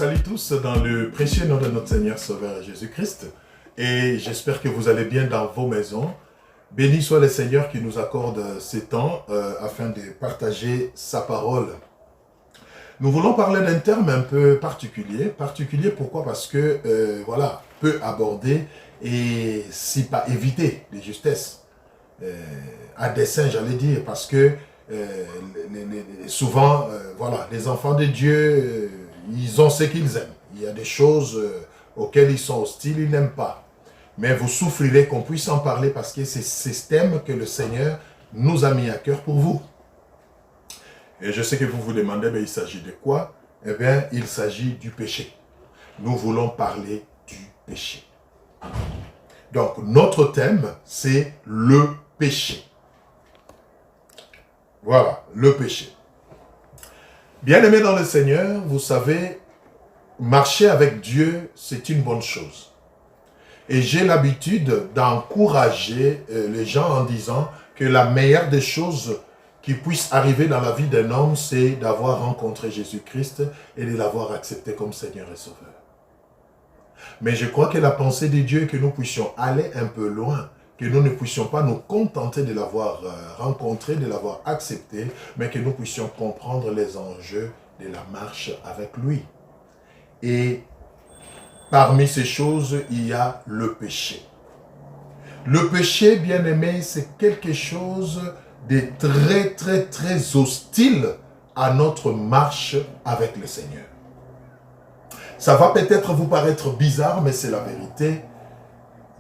salue tous dans le précieux nom de notre Seigneur Sauveur Jésus-Christ et j'espère que vous allez bien dans vos maisons. Béni soit le Seigneur qui nous accorde ces temps afin de partager sa parole. Nous voulons parler d'un terme un peu particulier. Particulier pourquoi? Parce que, voilà, peut aborder et si pas éviter les justesses. À dessein, j'allais dire, parce que souvent, voilà, les enfants de Dieu, ils ont ce qu'ils aiment. Il y a des choses auxquelles ils sont hostiles, ils n'aiment pas. Mais vous souffrirez qu'on puisse en parler parce que c'est ce thème que le Seigneur nous a mis à cœur pour vous. Et je sais que vous vous demandez, mais il s'agit de quoi? Eh bien, il s'agit du péché. Nous voulons parler du péché. Donc, notre thème, c'est le péché. Voilà, le péché. Bien-aimés dans le Seigneur, vous savez, marcher avec Dieu, c'est une bonne chose. Et j'ai l'habitude d'encourager les gens en disant que la meilleure des choses qui puisse arriver dans la vie d'un homme, c'est d'avoir rencontré Jésus-Christ et de l'avoir accepté comme Seigneur et Sauveur. Mais je crois que la pensée de Dieu est que nous puissions aller un peu loin, que nous ne puissions pas nous contenter de l'avoir rencontré, de l'avoir accepté, mais que nous puissions comprendre les enjeux de la marche avec lui. Et parmi ces choses, il y a le péché. Le péché, bien aimé, c'est quelque chose de très hostile à notre marche avec le Seigneur. Ça va peut-être vous paraître bizarre, mais c'est la vérité.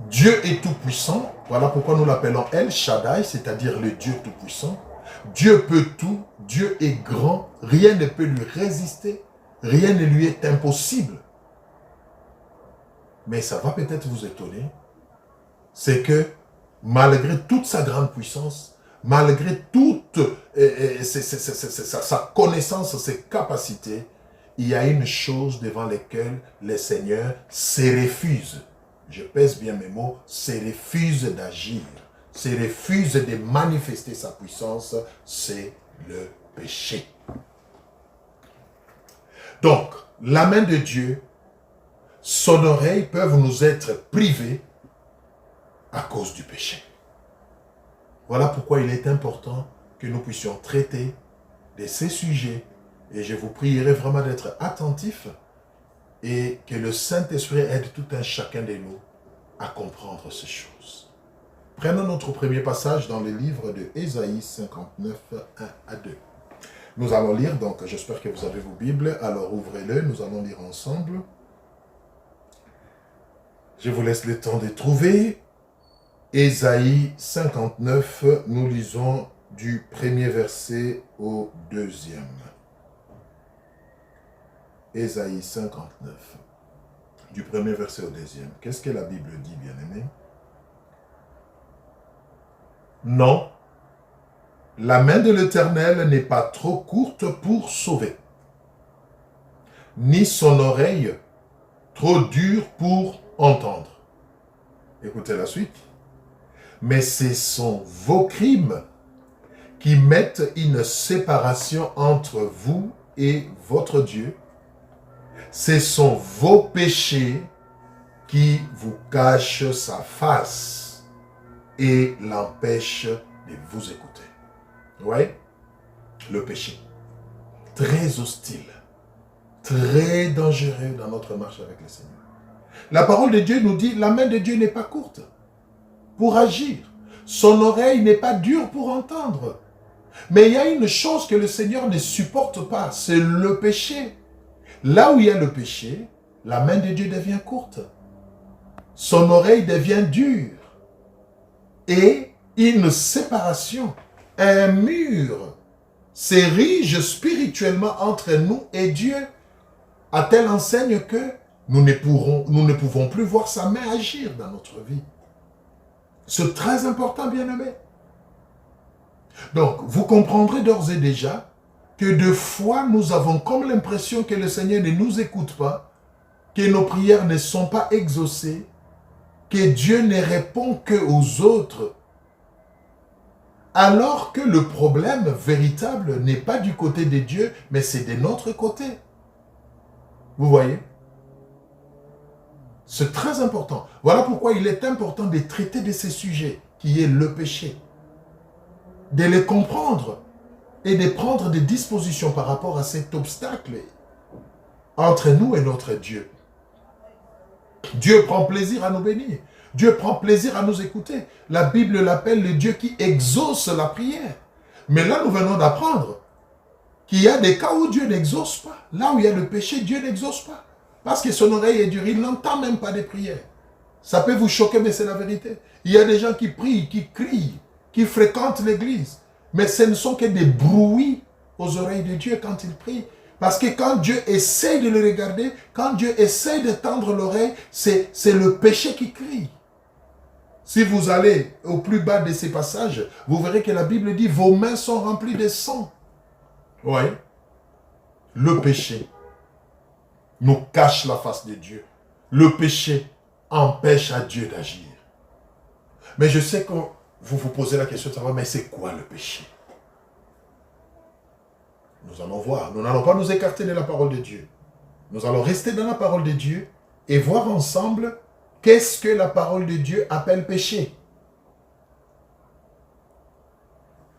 Dieu est tout-puissant. Voilà pourquoi nous l'appelons El Shaddai, c'est-à-dire le Dieu tout-puissant. Dieu peut tout, Dieu est grand, rien ne peut lui résister, rien ne lui est impossible. Mais ça va peut-être vous étonner, c'est que malgré toute sa grande puissance, malgré toute sa connaissance, ses capacités, il y a une chose devant laquelle le Seigneur se refuse. Je pèse bien mes mots, se refuse d'agir, se refuse de manifester sa puissance, c'est le péché. Donc, la main de Dieu, son oreille peuvent nous être privées à cause du péché. Voilà pourquoi il est important que nous puissions traiter de ces sujets et je vous prierai vraiment d'être attentifs et que le Saint-Esprit aide tout un chacun de nous à comprendre ces choses. Prenons notre premier passage dans le livre de Ésaïe 59, 1 à 2. Nous allons lire, donc j'espère que vous avez vos Bibles, alors ouvrez-le, nous allons lire ensemble. Je vous laisse le temps de trouver. Ésaïe 59, nous lisons du premier verset au deuxième. Ésaïe 59, du premier verset au deuxième. Qu'est-ce que la Bible dit, bien-aimé? Non, la main de l'Éternel n'est pas trop courte pour sauver, ni son oreille trop dure pour entendre. Écoutez la suite. Mais ce sont vos crimes qui mettent une séparation entre vous et votre Dieu. Ce sont vos péchés qui vous cachent sa face et l'empêchent de vous écouter. Oui, le péché. Très hostile, très dangereux dans notre marche avec le Seigneur. La parole de Dieu nous dit, la main de Dieu n'est pas courte pour agir. Son oreille n'est pas dure pour entendre. Mais il y a une chose que le Seigneur ne supporte pas, c'est le péché. Là où il y a le péché, la main de Dieu devient courte. Son oreille devient dure. Et une séparation, un mur s'érige spirituellement entre nous et Dieu, à telle enseigne que nous ne pouvons plus voir sa main agir dans notre vie. C'est très important, bien-aimé. Donc, vous comprendrez d'ores et déjà que de fois, nous avons comme l'impression que le Seigneur ne nous écoute pas, que nos prières ne sont pas exaucées, que Dieu ne répond qu'aux autres, alors que le problème véritable n'est pas du côté de Dieu, mais c'est de notre côté. Vous voyez? C'est très important. Voilà pourquoi il est important de traiter de ces sujets, qui est le péché. De les comprendre et de prendre des dispositions par rapport à cet obstacle entre nous et notre Dieu. Dieu prend plaisir à nous bénir. Dieu prend plaisir à nous écouter. La Bible l'appelle le Dieu qui exauce la prière. Mais là, nous venons d'apprendre qu'il y a des cas où Dieu n'exauce pas. Là où il y a le péché, Dieu n'exauce pas. Parce que son oreille est dure, il n'entend même pas des prières. Ça peut vous choquer, mais c'est la vérité. Il y a des gens qui prient, qui crient, qui fréquentent l'église. Mais ce ne sont que des bruits aux oreilles de Dieu quand ils prient. Parce que quand Dieu essaie de le regarder, quand Dieu essaie de tendre l'oreille, c'est le péché qui crie. Si vous allez au plus bas de ces passages, vous verrez que la Bible dit « Vos mains sont remplies de sang ». Oui. Le péché nous cache la face de Dieu. Le péché empêche à Dieu d'agir. Mais je sais que vous vous posez la question de savoir, mais c'est quoi le péché? Nous allons voir. Nous n'allons pas nous écarter de la parole de Dieu. Nous allons rester dans la parole de Dieu et voir ensemble qu'est-ce que la parole de Dieu appelle péché.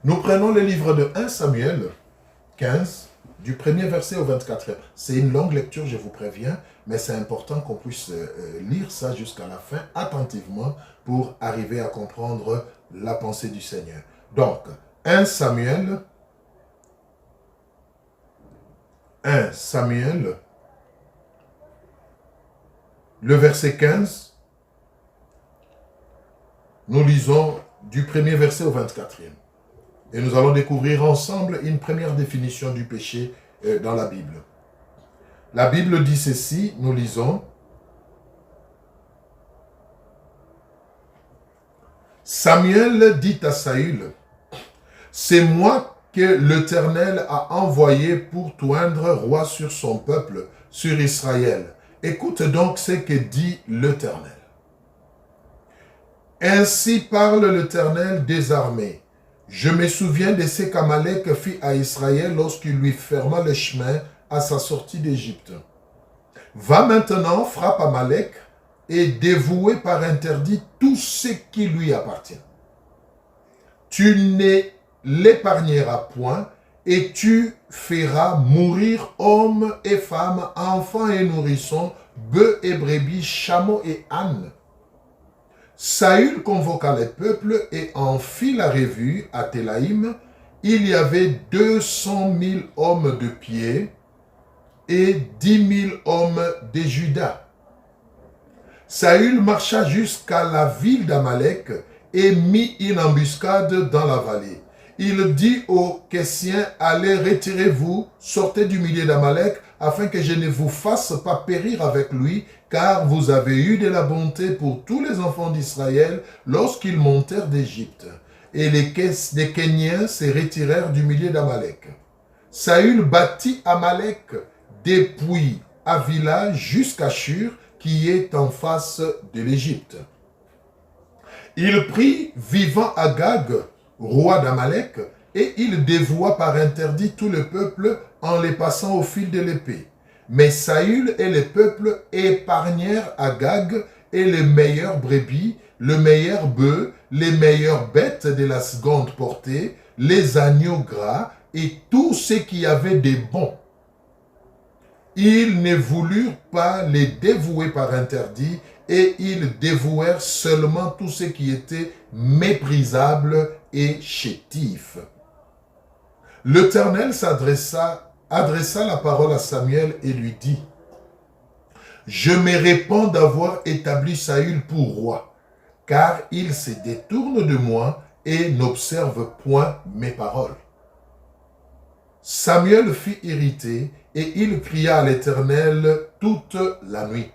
Nous prenons le livre de 1 Samuel 15, du premier verset au 24e. C'est une longue lecture, je vous préviens, mais c'est important qu'on puisse lire ça jusqu'à la fin attentivement pour arriver à comprendre la pensée du Seigneur. Donc, 1 Samuel, le verset 15, nous lisons du premier verset au 24e. Et nous allons découvrir ensemble une première définition du péché dans la Bible. La Bible dit ceci, nous lisons. Samuel dit à Saül, « C'est moi que l'Éternel a envoyé pour t'oindre roi sur son peuple, sur Israël. Écoute donc ce que dit l'Éternel. Ainsi parle l'Éternel des armées. Je me souviens de ce qu'Amalek fit à Israël lorsqu'il lui ferma le chemin à sa sortie d'Égypte. Va maintenant, frappe Amalek et dévouer par interdit tout ce qui lui appartient. Tu ne l'épargneras point et tu feras mourir hommes et femmes, enfants et nourrissons, bœufs et brebis, chameaux et ânes. Saül convoqua les peuples et en fit la revue à Télaïm. Il y avait 200 000 hommes de pied et 10 000 hommes de Juda. Saül marcha jusqu'à la ville d'Amalek et mit une embuscade dans la vallée. Il dit aux Kessiens, allez, retirez-vous, sortez du milieu d'Amalek, afin que je ne vous fasse pas périr avec lui, car vous avez eu de la bonté pour tous les enfants d'Israël lorsqu'ils montèrent d'Égypte. Et les Kéniens se retirèrent du milieu d'Amalek. Saül bâtit Amalek depuis Avila jusqu'à Shur, qui est en face de l'Égypte. Il prit vivant Agag, roi d'Amalek, et il dévoua par interdit tout le peuple en les passant au fil de l'épée. Mais Saül et le peuple épargnèrent Agag et les meilleures brebis, le meilleur bœuf, les meilleures bêtes de la seconde portée, les agneaux gras et tout ce qui avait des bons. Ils ne voulurent pas les dévouer par interdit et ils dévouèrent seulement tout ce qui était méprisable et chétif. L'Éternel adressa la parole à Samuel et lui dit, « Je me répands d'avoir établi Saül pour roi, car il se détourne de moi et n'observe point mes paroles. » Samuel fut irrité et il cria à l'Éternel toute la nuit.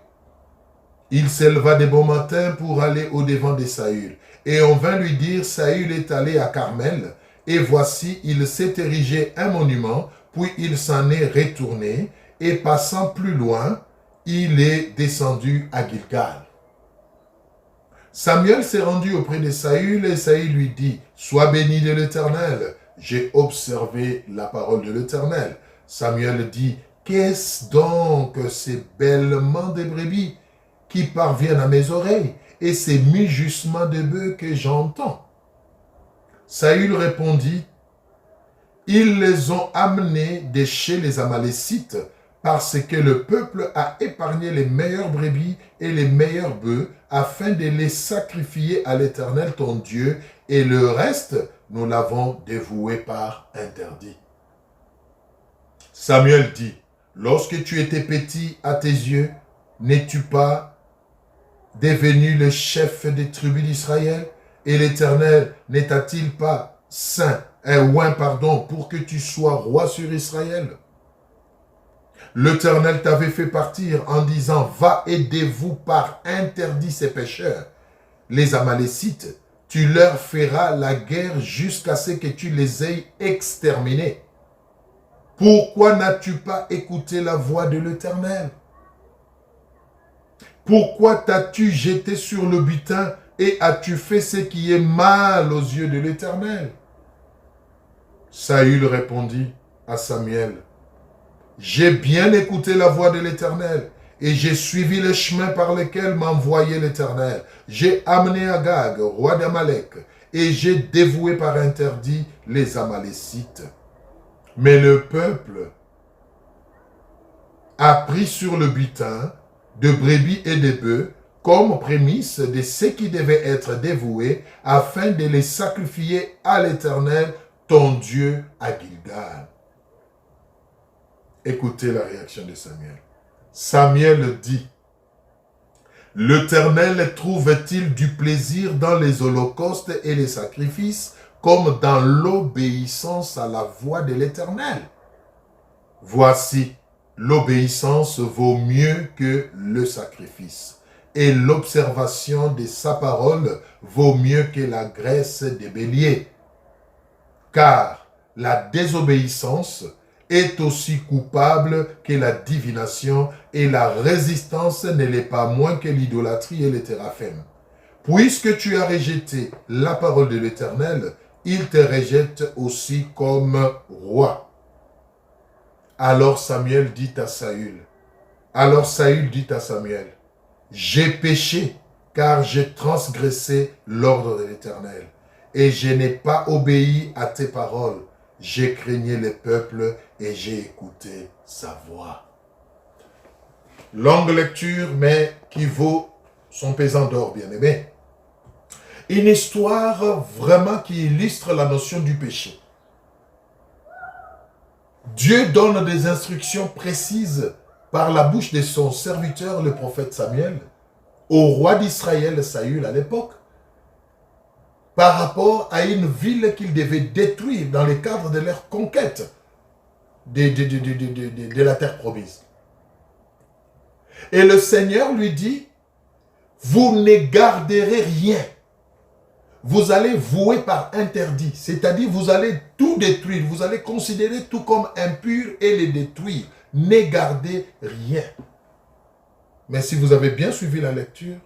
Il s'éleva de bon matin pour aller au-devant de Saül. Et on vint lui dire, Saül est allé à Carmel, et voici, il s'est érigé un monument, puis il s'en est retourné, et passant plus loin, il est descendu à Gilgal. Samuel s'est rendu auprès de Saül, et Saül lui dit, sois béni de l'Éternel, j'ai observé la parole de l'Éternel. Samuel dit, qu'est-ce donc ces bêlements de brebis qui parviennent à mes oreilles et ces mugissements de bœufs que j'entends? Saül répondit, ils les ont amenés de chez les Amalécites parce que le peuple a épargné les meilleures brebis et les meilleurs bœufs afin de les sacrifier à l'Éternel ton Dieu, et le reste, nous l'avons dévoué par interdit. Samuel dit, lorsque tu étais petit à tes yeux, n'es-tu pas devenu le chef des tribus d'Israël? Et l'Éternel n'est-il pas pour que tu sois roi sur Israël? L'Éternel t'avait fait partir en disant, va aidez-vous par interdit ces pécheurs, les Amalécites, tu leur feras la guerre jusqu'à ce que tu les aies exterminés. Pourquoi n'as-tu pas écouté la voix de l'Éternel? Pourquoi t'as-tu jeté sur le butin et as-tu fait ce qui est mal aux yeux de l'Éternel? Saül répondit à Samuel, j'ai bien écouté la voix de l'Éternel et j'ai suivi le chemin par lequel m'a envoyé l'Éternel. J'ai amené Agag, roi d'Amalek, et j'ai dévoué par interdit les Amalécites. Mais le peuple a pris sur le butin de brebis et de bœufs comme prémisse de ce qui devait être dévoué afin de les sacrifier à l'Éternel, ton Dieu, à Gilgal. Écoutez la réaction de Samuel. Samuel dit, l'Éternel trouve-t-il du plaisir dans les holocaustes et les sacrifices comme dans l'obéissance à la voix de l'Éternel? Voici, l'obéissance vaut mieux que le sacrifice, et l'observation de sa parole vaut mieux que la graisse des béliers. Car la désobéissance est aussi coupable que la divination, et la résistance ne l'est pas moins que l'idolâtrie et les téraphèmes. Puisque tu as rejeté la parole de l'Éternel, il te rejette aussi comme roi. Alors Saül dit à Samuel, j'ai péché, car j'ai transgressé l'ordre de l'Éternel, et je n'ai pas obéi à tes paroles. J'ai craigné le peuple et j'ai écouté sa voix. Longue lecture, mais qui vaut son pesant d'or, bien-aimé. Une histoire vraiment qui illustre la notion du péché. Dieu donne des instructions précises par la bouche de son serviteur, le prophète Samuel, au roi d'Israël, Saül à l'époque, par rapport à une ville qu'il devait détruire dans le cadre de leur conquête de la terre promise. Et le Seigneur lui dit, vous ne garderez rien. Vous allez vouer par interdit, c'est-à-dire vous allez tout détruire, vous allez considérer tout comme impur et les détruire. Ne gardez rien. Mais si vous avez bien suivi la lecture,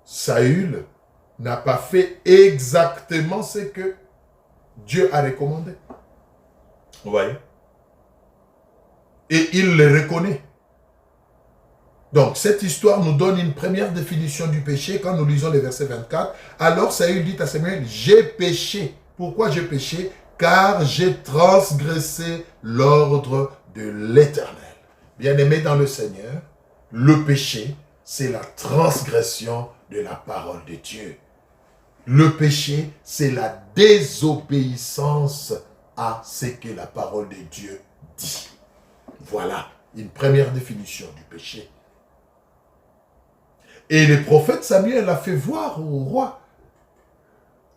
Saül n'a pas fait exactement ce que Dieu a recommandé. Vous voyez? Et il le reconnaît. Donc, cette histoire nous donne une première définition du péché quand nous lisons le verset 24. Alors Saül dit à Samuel, j'ai péché. Pourquoi j'ai péché? Car j'ai transgressé l'ordre de l'Éternel. Bien-aimé dans le Seigneur, le péché, c'est la transgression de la parole de Dieu. Le péché, c'est la désobéissance à ce que la parole de Dieu dit. Voilà une première définition du péché. Et le prophète Samuel a fait voir au roi.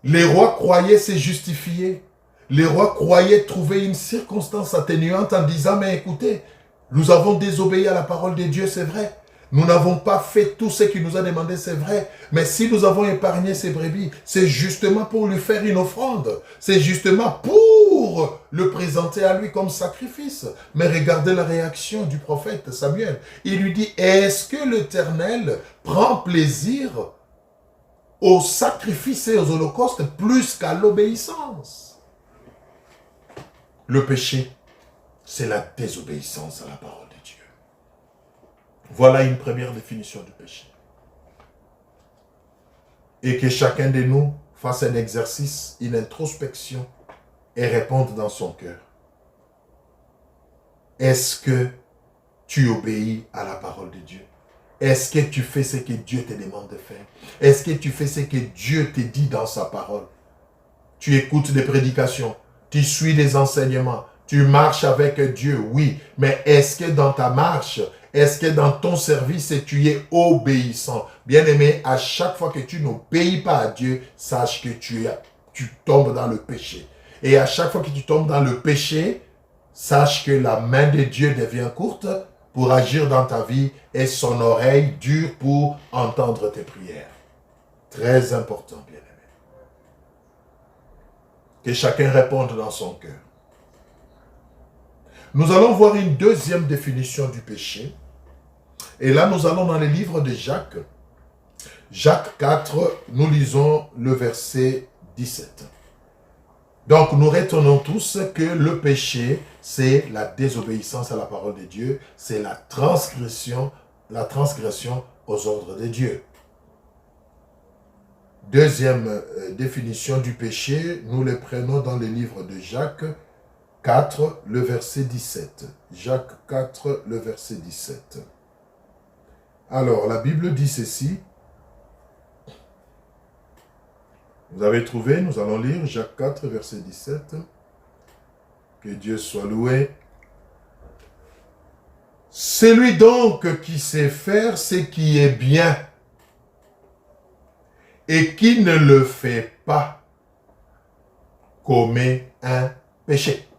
Les rois croyaient se justifier. Les rois croyaient trouver une circonstance atténuante en disant, mais écoutez, nous avons désobéi à la parole de Dieu, c'est vrai. Nous n'avons pas fait tout ce qu'il nous a demandé, c'est vrai. Mais si nous avons épargné ces brebis, c'est justement pour lui faire une offrande. C'est justement pour le présenter à lui comme sacrifice. Mais regardez la réaction du prophète Samuel. Il lui dit, est-ce que l'Éternel prend plaisir aux sacrifices et aux holocaustes plus qu'à l'obéissance? Le péché, c'est la désobéissance à la parole de Voilà une première définition du péché. Et que chacun de nous fasse un exercice, une introspection et réponde dans son cœur. Est-ce que tu obéis à la parole de Dieu? Est-ce que tu fais ce que Dieu te demande de faire? Est-ce que tu fais ce que Dieu te dit dans sa parole? Tu écoutes des prédications, tu suis des enseignements, tu marches avec Dieu, oui. Mais est-ce que dans ta marche, est-ce que dans ton service, tu es obéissant? Bien-aimé, à chaque fois que tu n'obéis pas à Dieu, sache que tu tombes dans le péché. Et à chaque fois que tu tombes dans le péché, sache que la main de Dieu devient courte pour agir dans ta vie et son oreille dure pour entendre tes prières. Très important, bien-aimé. Que chacun réponde dans son cœur. Nous allons voir une deuxième définition du péché. Et là, nous allons dans le livre de Jacques. Jacques 4, nous lisons le verset 17. Donc, nous retenons tous que le péché, c'est la désobéissance à la parole de Dieu, c'est la transgression aux ordres de Dieu. Deuxième définition du péché, nous le prenons dans le livre de Jacques 4, le verset 17. Jacques 4, le verset 17. Alors, la Bible dit ceci. Vous avez trouvé, nous allons lire Jacques 4, verset 17. Que Dieu soit loué. Celui donc qui sait faire ce qui est bien et qui ne le fait pas commet un péché.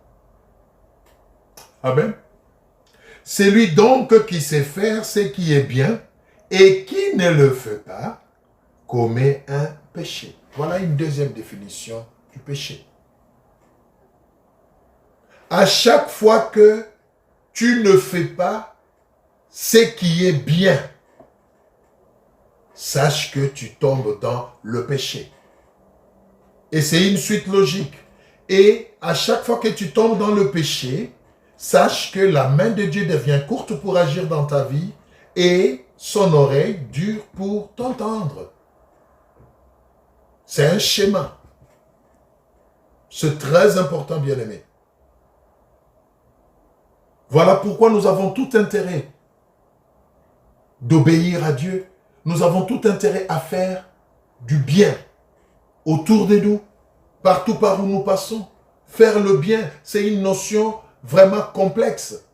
Amen. Celui donc qui sait faire ce qui est bien et qui ne le fait pas commet un péché. Voilà une deuxième définition du péché. À chaque fois que tu ne fais pas ce qui est bien, sache que tu tombes dans le péché. Et c'est une suite logique. Et à chaque fois que tu tombes dans le péché, sache que la main de Dieu devient courte pour agir dans ta vie et son oreille dure pour t'entendre. C'est un schéma. C'est très important, bien-aimé. Voilà pourquoi nous avons tout intérêt d'obéir à Dieu. Nous avons tout intérêt à faire du bien autour de nous, partout par où nous passons. Faire le bien, c'est une notion vraiment complexe.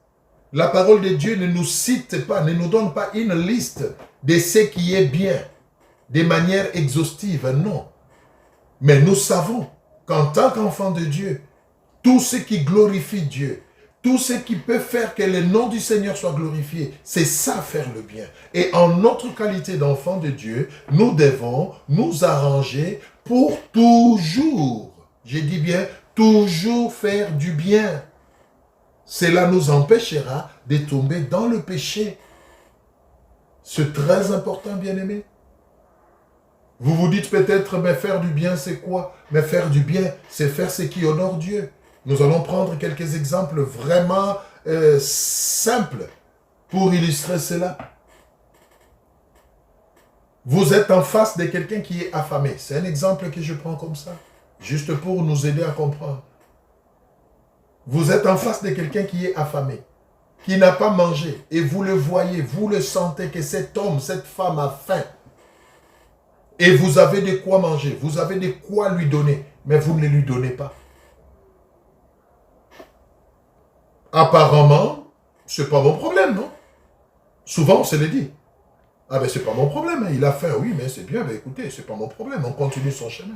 La parole de Dieu ne nous cite pas, ne nous donne pas une liste de ce qui est bien, de manière exhaustive, non. Mais nous savons qu'en tant qu'enfants de Dieu, tout ce qui glorifie Dieu, tout ce qui peut faire que le nom du Seigneur soit glorifié, c'est ça faire le bien. Et en notre qualité d'enfants de Dieu, nous devons nous arranger pour toujours, je dis bien, toujours faire du bien. Cela nous empêchera de tomber dans le péché. C'est très important, bien-aimé. Vous vous dites peut-être, mais faire du bien, c'est quoi? Mais faire du bien, c'est faire ce qui honore Dieu. Nous allons prendre quelques exemples vraiment simples pour illustrer cela. Vous êtes en face de quelqu'un qui est affamé. C'est un exemple que je prends comme ça, juste pour nous aider à comprendre. Vous êtes en face de quelqu'un qui est affamé, qui n'a pas mangé, et vous le voyez, vous le sentez que cet homme, cette femme a faim. Et vous avez de quoi manger, vous avez de quoi lui donner, mais vous ne lui donnez pas. Apparemment, c'est pas mon problème, non? Souvent, on se le dit. Ah ben, c'est pas mon problème, hein. Il a faim, oui, mais c'est bien, ben écoutez, c'est pas mon problème, on continue son chemin.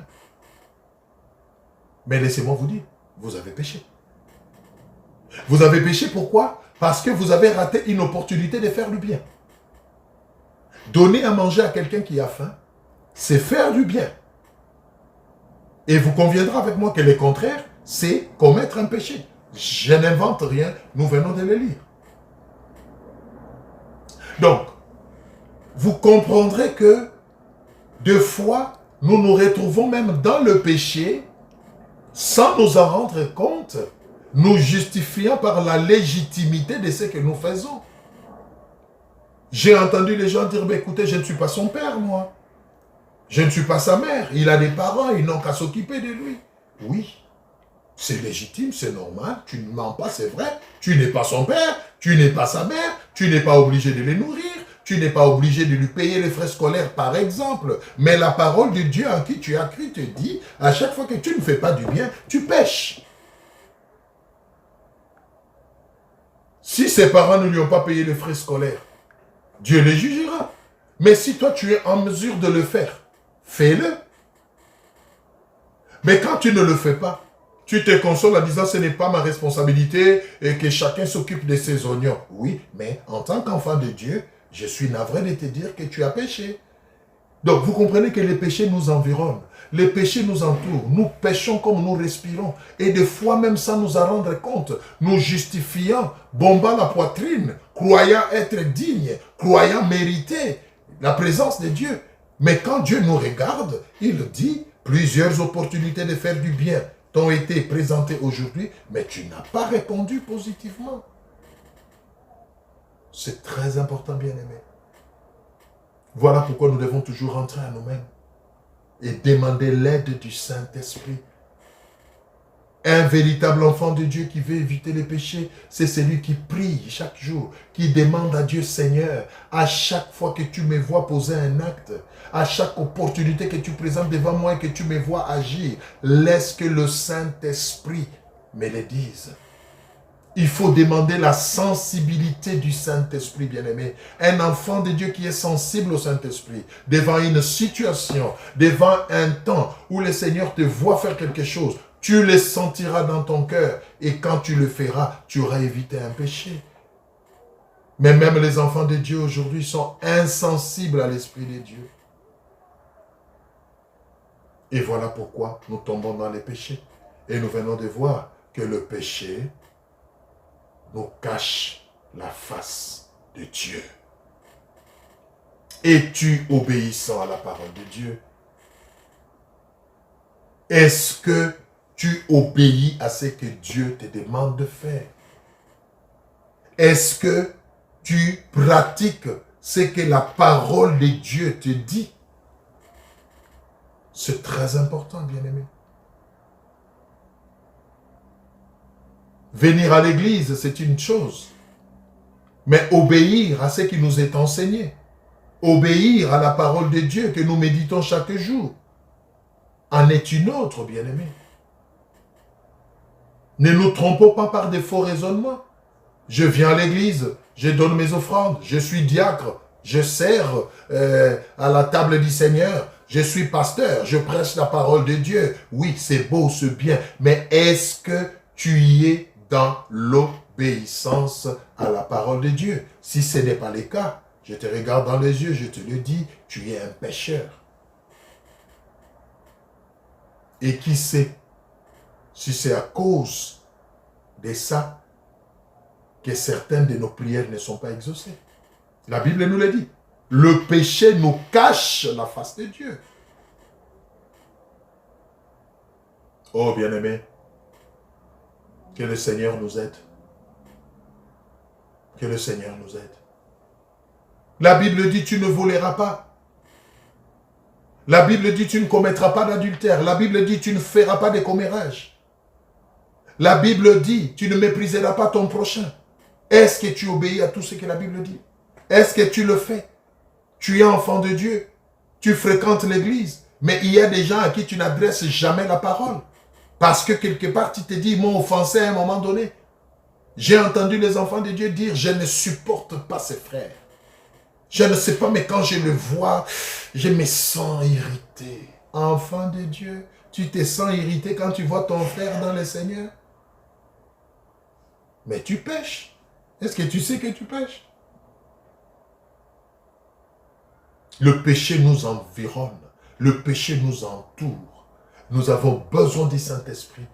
Mais laissez-moi vous dire, vous avez péché. Vous avez péché pourquoi? Parce que vous avez raté une opportunité de faire du bien. Donner à manger à quelqu'un qui a faim, c'est faire du bien. Et vous conviendrez avec moi que le contraire, c'est commettre un péché. Je n'invente rien, nous venons de le lire. Donc, vous comprendrez que, deux fois, nous nous retrouvons même dans le péché, sans nous en rendre compte, nous justifiant par la légitimité de ce que nous faisons. J'ai entendu les gens dire, écoutez, je ne suis pas son père, moi. Je ne suis pas sa mère. Il a des parents, ils n'ont qu'à s'occuper de lui. Oui, c'est légitime, c'est normal. Tu ne mens pas, c'est vrai. Tu n'es pas son père, tu n'es pas sa mère, tu n'es pas obligé de les nourrir, tu n'es pas obligé de lui payer les frais scolaires, par exemple. Mais la parole de Dieu en qui tu as cru te dit, à chaque fois que tu ne fais pas du bien, tu pèches. Si ses parents ne lui ont pas payé les frais scolaires, Dieu les jugera. Mais si toi tu es en mesure de le faire, fais-le. Mais quand tu ne le fais pas, tu te consoles en disant ce n'est pas ma responsabilité et que chacun s'occupe de ses oignons. Oui, mais en tant qu'enfant de Dieu, je suis navré de te dire que tu as péché. Donc vous comprenez que les péchés nous environnent. Les péchés nous entourent. Nous péchons comme nous respirons. Et des fois même sans nous en rendre compte, nous justifiant, bombant la poitrine, croyant être dignes, croyant mériter la présence de Dieu. Mais quand Dieu nous regarde, il dit, plusieurs opportunités de faire du bien t'ont été présentées aujourd'hui, mais tu n'as pas répondu positivement. C'est très important, bien-aimé. Voilà pourquoi nous devons toujours rentrer à nous-mêmes et demander l'aide du Saint-Esprit. Un véritable enfant de Dieu qui veut éviter les péchés, c'est celui qui prie chaque jour, qui demande à Dieu, Seigneur, à chaque fois que tu me vois poser un acte, à chaque opportunité que tu présentes devant moi et que tu me vois agir, laisse que le Saint-Esprit me le dise. Il faut demander la sensibilité du Saint-Esprit, bien-aimé. Un enfant de Dieu qui est sensible au Saint-Esprit, devant une situation, devant un temps où le Seigneur te voit faire quelque chose, tu le sentiras dans ton cœur. Et quand tu le feras, tu auras évité un péché. Mais même les enfants de Dieu aujourd'hui sont insensibles à l'Esprit de Dieu. Et voilà pourquoi nous tombons dans les péchés. Et nous venons de voir que le péché nous cache la face de Dieu. Es-tu obéissant à la parole de Dieu? Est-ce que tu obéis à ce que Dieu te demande de faire? Est-ce que tu pratiques ce que la parole de Dieu te dit? C'est très important, bien-aimé. Venir à l'église, c'est une chose. Mais obéir à ce qui nous est enseigné, obéir à la parole de Dieu que nous méditons chaque jour, en est une autre, bien-aimé. Ne nous trompons pas par des faux raisonnements. Je viens à l'église, je donne mes offrandes, je suis diacre, je sers à la table du Seigneur, je suis pasteur, je prêche la parole de Dieu. Oui, c'est beau, c'est bien, mais est-ce que tu y es dans l'obéissance à la parole de Dieu? Si ce n'est pas le cas, je te regarde dans les yeux, je te le dis, tu es un pécheur. Et qui sait si c'est à cause de ça que certaines de nos prières ne sont pas exaucées. La Bible nous le dit. Le péché nous cache la face de Dieu. Oh bien-aimé, que le Seigneur nous aide. Que le Seigneur nous aide. La Bible dit tu ne voleras pas. La Bible dit tu ne commettras pas d'adultère. La Bible dit tu ne feras pas de commérage. La Bible dit tu ne mépriseras pas ton prochain. Est-ce que tu obéis à tout ce que la Bible dit? Est-ce que tu le fais? Tu es enfant de Dieu. Tu fréquentes l'église. Mais il y a des gens à qui tu n'adresses jamais la parole. Parce que quelque part, tu te dis, ils m'ont offensé à un moment donné. J'ai entendu les enfants de Dieu dire, je ne supporte pas ses frères. Je ne sais pas, mais quand je le vois, je me sens irrité. Enfant de Dieu, tu te sens irrité quand tu vois ton frère dans le Seigneur? Mais tu pêches. Est-ce que tu sais que tu pêches? Le péché nous environne. Le péché nous entoure. Nous avons besoin du Saint-Esprit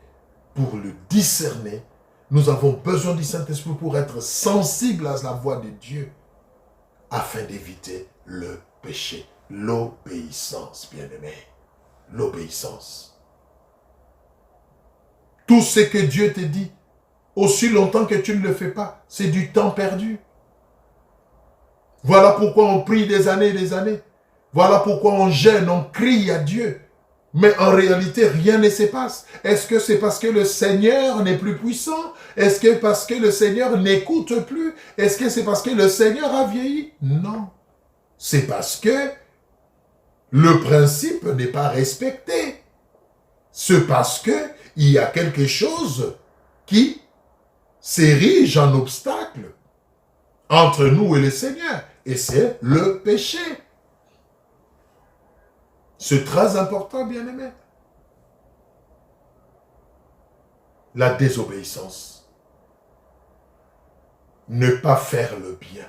pour le discerner. Nous avons besoin du Saint-Esprit pour être sensibles à la voix de Dieu afin d'éviter le péché. L'obéissance, bien-aimé. L'obéissance. Tout ce que Dieu te dit, aussi longtemps que tu ne le fais pas, c'est du temps perdu. Voilà pourquoi on prie des années et des années. Voilà pourquoi on gêne, on crie à Dieu. Mais en réalité, rien ne se passe. Est-ce que c'est parce que le Seigneur n'est plus puissant? Est-ce que parce que le Seigneur n'écoute plus? Est-ce que c'est parce que le Seigneur a vieilli? Non. C'est parce que le principe n'est pas respecté. C'est parce que il y a quelque chose qui s'érige en obstacle entre nous et le Seigneur. Et c'est le péché. C'est très important, bien-aimé. La désobéissance. Ne pas faire le bien.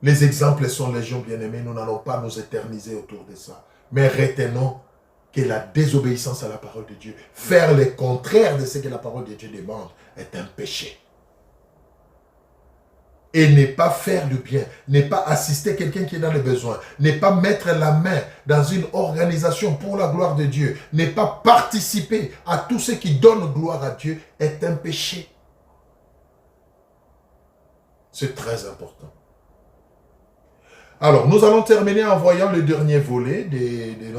Les exemples sont légion, bien-aimés. Nous n'allons pas nous éterniser autour de ça. Mais retenons que la désobéissance à la parole de Dieu, faire le contraire de ce que la parole de Dieu demande, est un péché. Et ne pas faire le bien, ne pas assister quelqu'un qui est dans le besoin, ne pas mettre la main dans une organisation pour la gloire de Dieu, ne pas participer à tout ce qui donne gloire à Dieu, est un péché. C'est très important. Alors, nous allons terminer en voyant le dernier volet de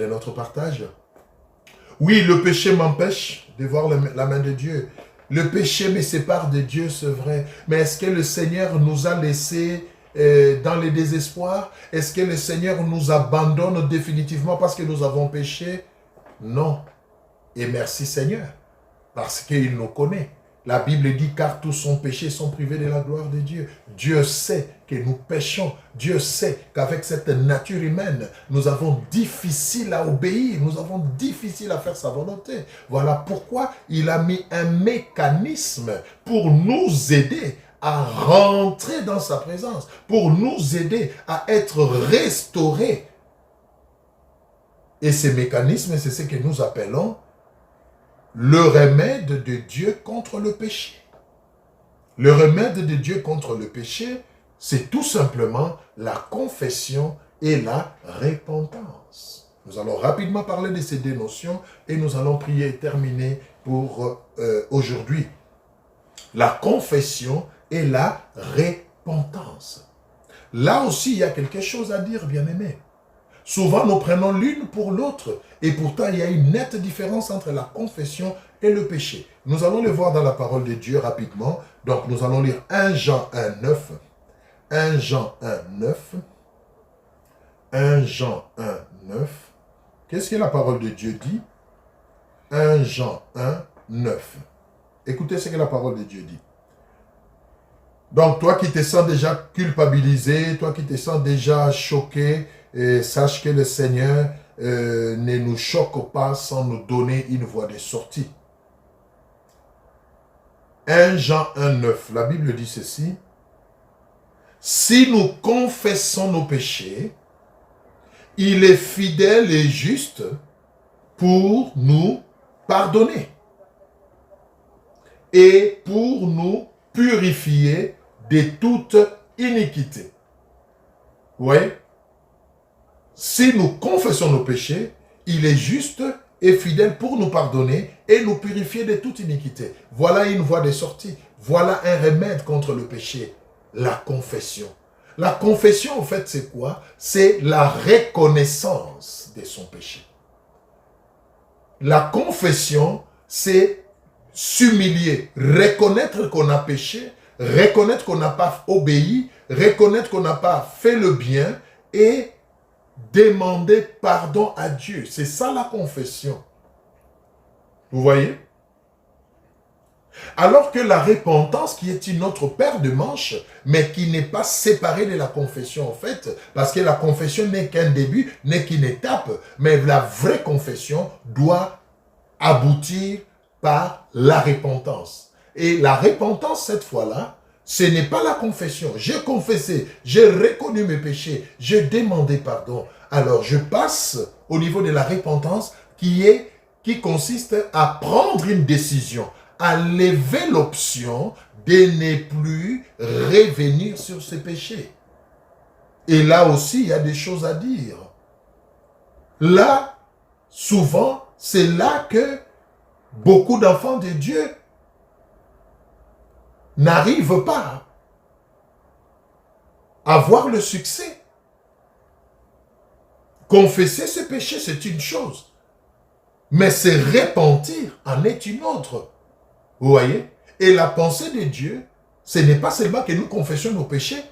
notre partage. Oui, le péché m'empêche de voir la main de Dieu. Le péché me sépare de Dieu, c'est vrai. Mais est-ce que le Seigneur nous a laissés dans le désespoir? Est-ce que le Seigneur nous abandonne définitivement parce que nous avons péché? Non. Et merci Seigneur, parce qu'il nous connaît. La Bible dit, car tous sont péchés, sont privés de la gloire de Dieu. Dieu sait que nous péchons. Dieu sait qu'avec cette nature humaine, nous avons difficile à obéir. Nous avons difficile à faire sa volonté. Voilà pourquoi il a mis un mécanisme pour nous aider à rentrer dans sa présence, pour nous aider à être restaurés. Et ces mécanismes, c'est ce que nous appelons le remède de Dieu contre le péché. Le remède de Dieu contre le péché, c'est tout simplement la confession et la repentance. Nous allons rapidement parler de ces deux notions et nous allons prier et terminer pour aujourd'hui. La confession et la repentance. Là aussi, il y a quelque chose à dire, bien-aimés. Souvent, nous prenons l'une pour l'autre. Et pourtant, il y a une nette différence entre la confession et le péché. Nous allons le voir dans la parole de Dieu rapidement. Donc, nous allons lire 1 Jean 1, 9. 1 Jean 1, 9. 1 Jean 1, 9. Qu'est-ce que la parole de Dieu dit? 1 Jean 1, 9. Écoutez ce que la parole de Dieu dit. Donc, toi qui te sens déjà culpabilisé, toi qui te sens déjà choqué, sache que le Seigneur ne nous choque pas sans nous donner une voie de sortie. 1 Jean 1, 9, la Bible dit ceci. Si nous confessons nos péchés, il est fidèle et juste pour nous pardonner et pour nous purifier de toute iniquité. Oui. Si nous confessons nos péchés, il est juste et fidèle pour nous pardonner et nous purifier de toute iniquité. Voilà une voie de sortie. Voilà un remède contre le péché. La confession. La confession, en fait, c'est quoi? C'est la reconnaissance de son péché. La confession, c'est s'humilier, reconnaître qu'on a péché, reconnaître qu'on n'a pas obéi, reconnaître qu'on n'a pas fait le bien et demander pardon à Dieu. C'est ça la confession. Vous voyez? Alors que la repentance, qui est une autre paire de manches, mais qui n'est pas séparée de la confession en fait, parce que la confession n'est qu'un début, n'est qu'une étape, mais la vraie confession doit aboutir par la repentance. Et la repentance, cette fois-là, ce n'est pas la confession. J'ai confessé, j'ai reconnu mes péchés, j'ai demandé pardon. Alors je passe au niveau de la repentance qui consiste à prendre une décision, à lever l'option de ne plus revenir sur ses péchés. Et là aussi, il y a des choses à dire. Là, souvent, c'est là que beaucoup d'enfants de Dieu n'arrive pas à avoir le succès. Confesser ses péchés, c'est une chose. Mais se repentir en est une autre. Vous voyez? Et la pensée de Dieu, ce n'est pas seulement que nous confessions nos péchés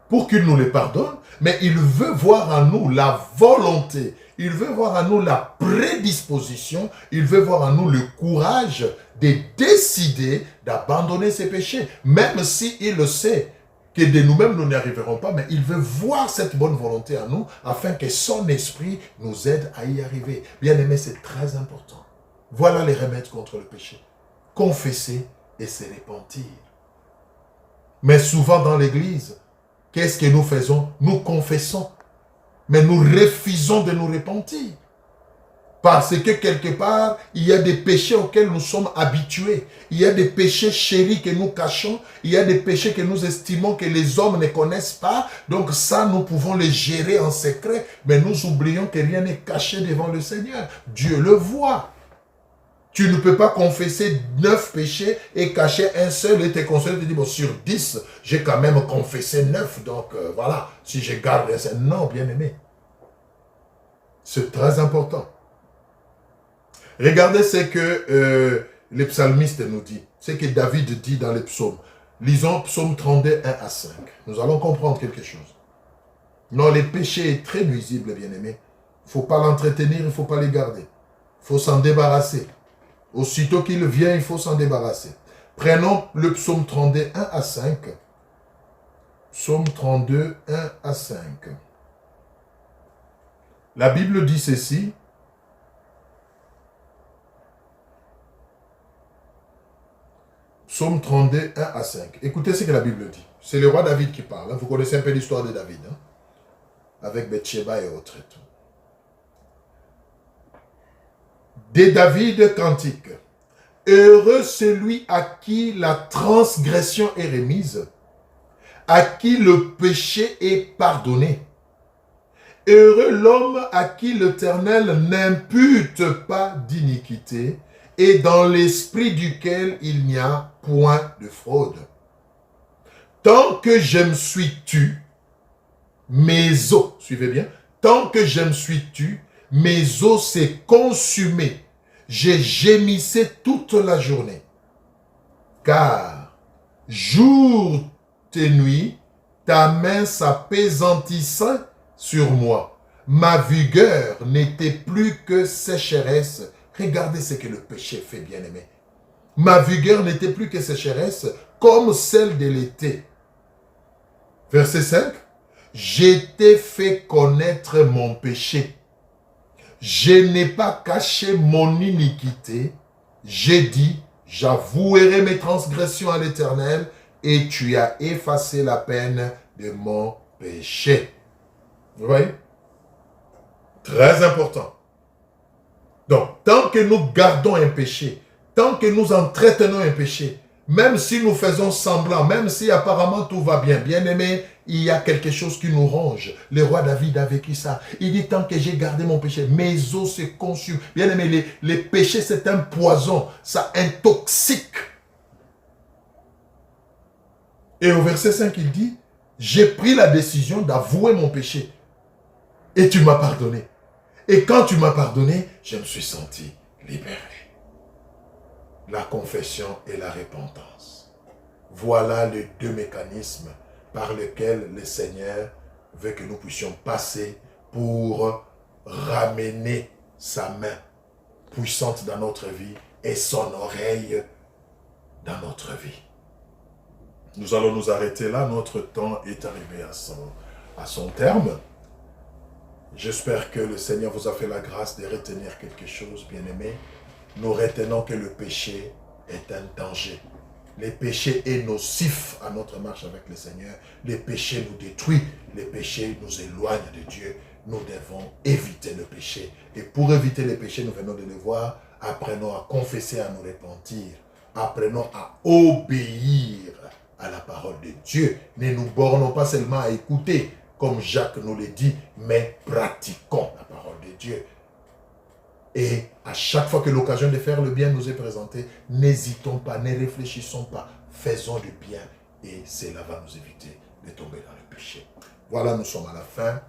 pour qu'il nous les pardonne, mais il veut voir en nous la volonté, il veut voir en nous la prédisposition, il veut voir en nous le courage de décider d'abandonner ses péchés, même s'il le sait que de nous-mêmes nous n'y arriverons pas, mais il veut voir cette bonne volonté en nous afin que son esprit nous aide à y arriver. Bien aimé, c'est très important. Voilà les remèdes contre le péché. Confesser et se repentir. Mais souvent dans l'église, qu'est-ce que nous faisons? Nous confessons, mais nous refusons de nous repentir. Parce que quelque part, il y a des péchés auxquels nous sommes habitués. Il y a des péchés chéris que nous cachons. Il y a des péchés que nous estimons que les hommes ne connaissent pas. Donc ça, nous pouvons les gérer en secret. Mais nous oublions que rien n'est caché devant le Seigneur. Dieu le voit. Tu ne peux pas confesser 9 péchés et cacher un seul et te consoler, te dire, bon, sur 10, j'ai quand même confessé 9. Donc voilà, si je garde un seul. Non, bien aimé. C'est très important. Regardez ce que les psalmistes nous disent, ce que David dit dans les psaumes. Lisons psaume 32, 1 à 5. Nous allons comprendre quelque chose. Non, le péché est très nuisible, bien-aimé. Il ne faut pas l'entretenir, il ne faut pas les garder. Il faut s'en débarrasser. Aussitôt qu'il vient, il faut s'en débarrasser. Prenons le psaume 32, 1 à 5. Psaume 32, 1 à 5. La Bible dit ceci. Psaume 32, 1 à 5. Écoutez ce que la Bible dit. C'est le roi David qui parle. Vous connaissez un peu l'histoire de David. Avec Bathsheba et autres. De David cantique. Heureux celui à qui la transgression est remise, à qui le péché est pardonné. Heureux l'homme à qui l'Éternel n'impute pas d'iniquité et dans l'esprit duquel il n'y a point de fraude. Tant que je me suis tu, mes os, suivez bien, tant que je me suis tu, mes os s'est consumé. Je gémissais toute la journée. Car jour et nuit, ta main s'appesantissait sur moi. Ma vigueur n'était plus que sécheresse. Regardez ce que le péché fait, bien-aimé. Ma vigueur n'était plus que sécheresse, comme celle de l'été. Verset 5. Je t'ai fait connaître mon péché. Je n'ai pas caché mon iniquité. J'ai dit, j'avouerai mes transgressions à l'Éternel, et tu as effacé la peine de mon péché. Vous voyez? Très important. Donc, tant que nous gardons un péché, tant que nous entretenons un péché, même si nous faisons semblant, même si apparemment tout va bien, bien aimé, il y a quelque chose qui nous ronge. Le roi David a vécu ça. Il dit, tant que j'ai gardé mon péché, mes os se consument. Bien aimé, les péchés, c'est un poison. Ça intoxique. Et au verset 5, il dit, j'ai pris la décision d'avouer mon péché. Et tu m'as pardonné. Et quand tu m'as pardonné, je me suis senti libéré. La confession et la repentance. Voilà les deux mécanismes par lesquels le Seigneur veut que nous puissions passer pour ramener sa main puissante dans notre vie et son oreille dans notre vie. Nous allons nous arrêter là. Notre temps est arrivé à son terme. J'espère que le Seigneur vous a fait la grâce de retenir quelque chose, bien-aimé. Nous retenons que le péché est un danger. Le péché est nocif à notre marche avec le Seigneur. Le péché nous détruit. Le péché nous éloigne de Dieu. Nous devons éviter le péché. Et pour éviter le péché, nous venons de le voir. Apprenons à confesser, à nous repentir. Apprenons à obéir à la parole de Dieu. Ne nous bornons pas seulement à écouter, comme Jacques nous le dit, mais pratiquons la parole de Dieu. Et à chaque fois que l'occasion de faire le bien nous est présentée, n'hésitons pas, ne réfléchissons pas. faisons du bien et cela va nous éviter de tomber dans le péché. Voilà, nous sommes à la fin.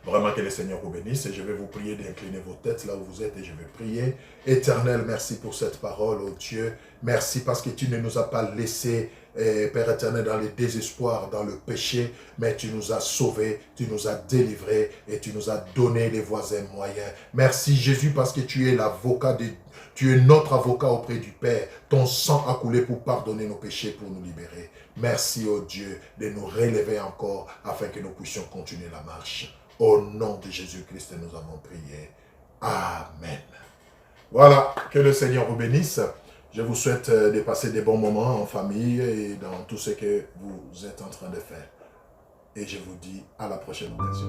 Vraiment que le Seigneur vous bénisse et je vais vous prier d'incliner vos têtes là où vous êtes et je vais prier. Éternel, merci pour cette parole, oh Dieu. Merci parce que tu ne nous as pas laissés, Père éternel, dans le désespoir, dans le péché, mais tu nous as sauvés, tu nous as délivrés et tu nous as donné les voies et moyens. Merci Jésus parce que tu es l'avocat de tu es notre avocat auprès du Père. Ton sang a coulé pour pardonner nos péchés, pour nous libérer. Merci, oh Dieu, de nous relever encore afin que nous puissions continuer la marche. Au nom de Jésus-Christ, nous avons prié. Amen. Voilà, que le Seigneur vous bénisse. Je vous souhaite de passer des bons moments en famille et dans tout ce que vous êtes en train de faire. Et je vous dis à la prochaine occasion.